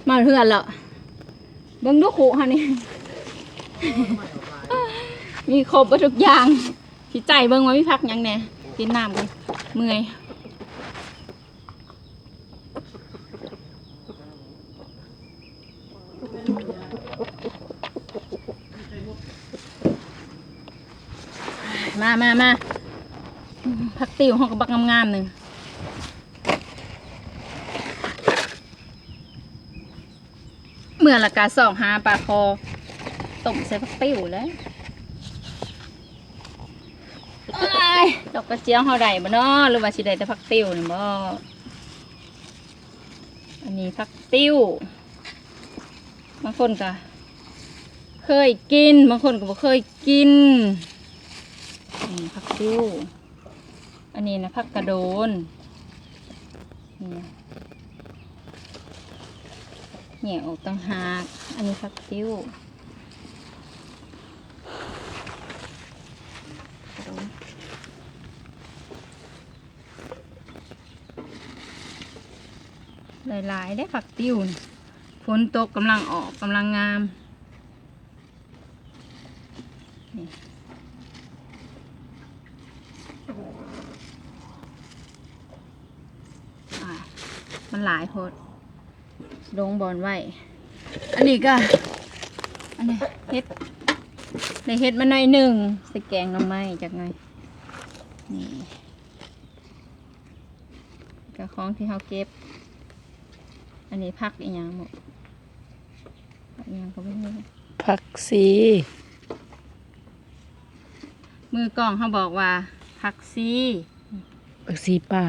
มาเพื่อนแล้วเบิ่งดูขู่ฮะนี่ มีครบทุกอย่างพี่ใจเบิ่งว่ามีพักยังแน่กินน้ำกันเมื่อยมาพักติวห้องกับบักงามๆหนึ่งเมื่อละกาสองหาปลาคอต้มใส่พักติวแล้วดอกกระเจียวเฮาได้บ่เนาะหรือว่าสิได้แต่พักติวนี่บ่อันนี้พักติวบางคนก็เคยกินบางคนก็บ่เคยกินผักติ้วอันนี้นะผักกระโดนเหนียวออกต่างหากอันนี้ผักติ้วหลายๆได้ผักติ้วฝนตกกำลังออกกำลังงามมันหลายโพดลงบอลไว้อันนี้ก็อันนี้เฮ็ดในเฮ็ดมาหน่อยหนึ่งใส่แกงน้ำไม้จากไงนี่กระของที่เขาเก็บอันนี้ผักอีกอย่างหมดอีกอย่างก็ไม่รู้ผักซีมือกล้องเขาบอกว่าผักซีป่า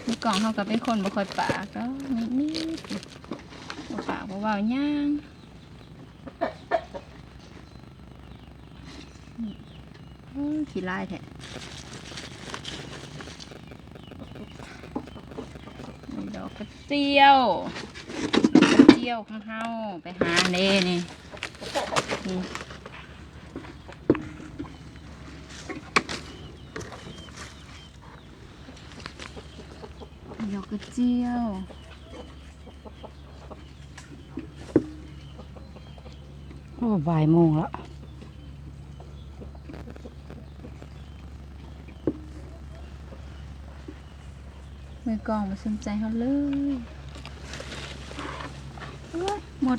มือกล่องเขาก็เป็นคนบ่ค่อยปากก็นิดบ่ปากบ่เว้าย่างขี้ลายแท้ดอกกระเจียวของเฮาไปหาเด้นี่ดอกกระเจียวโอ้บ่ายโมงแล้วมือกองมาสนใจเขาเลยหมด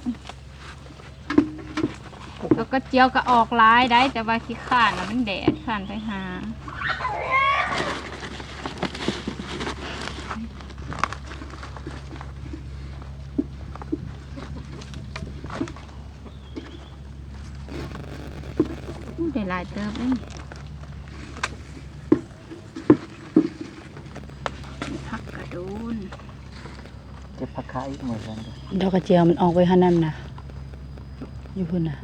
ดอกกระเจียวก็ออกลายได้แต่ว่าขี้ข้านมันแดดข้านไปหาได้หลายเติบเลยผักกระโดนเก็บผักขาอีกเหมือนกันดอกกระเจียวมันออกไปหันนั่นนะอยู่พุ่นนะ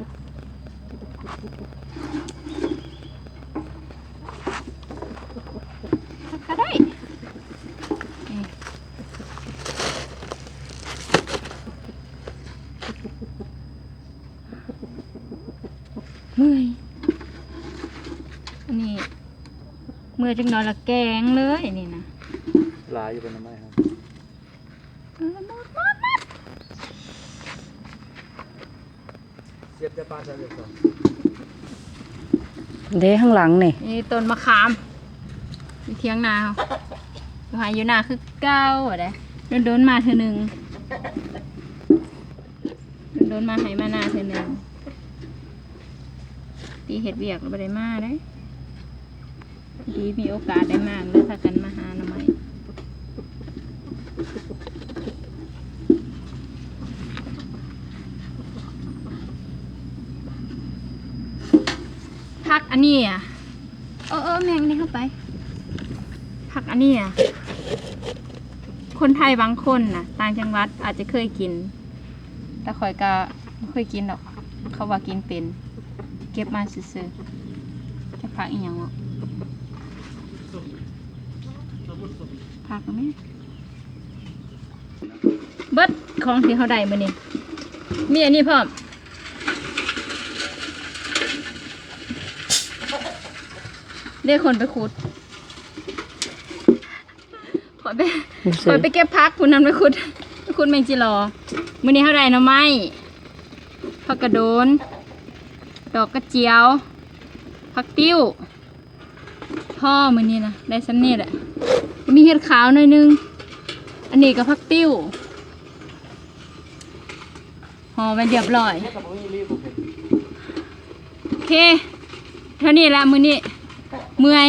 ผักก็ได้เมื่อยอันนี้เมื่อยจังนอนละแกงเลยนี่นะลายอยู่บนน้ำไม้ครับเสียบจะปลาใส่เลยก่อนเด้ข้างหลังนี่นี่ต้นมะขามอยู่เทียงนาอยู่หายอยู่นาคือเก้าอะไรโดนมาเธอหนึ่งโดนมาหายมานาเธอหนึ่งตีเห็ดเบียกไม่ได้มาได้ดีมีโอกาสได้มากเลยถ้ากันมาหาหน่อไม้ผักอันนี้อ่ะแมงนี่เข้าไปผักอันนี้อ่ะคนไทยบางคนน่ะต่างจังหวัดอาจจะเคยกินแต่ข่อยก็ไม่เคยกินหรอกเขาว่ากินเป็นเก็บมาซื้อๆจะผักอีกอย่างวะผักไหมเบิดของที่เขาได้มาเนี่ยมีอันนี้พร้อมเรียกคนไปขุดขอไปเก็บผักคุณนั้นไปขุด คุณแมงจิรอมื้อนี้เท่าไรเนาะไม้ผักกระโดน ดอกกระเจียวผักติ้วพ่อมื้อนี้นะได้ซ้ำนี่แหละมีเห็ดขาวหน่อยนึงอันนี้ก็ผักติ้วห่อไว้เรียบร้อยโอเคเท่านี้ละมื้อนี้เมื่อย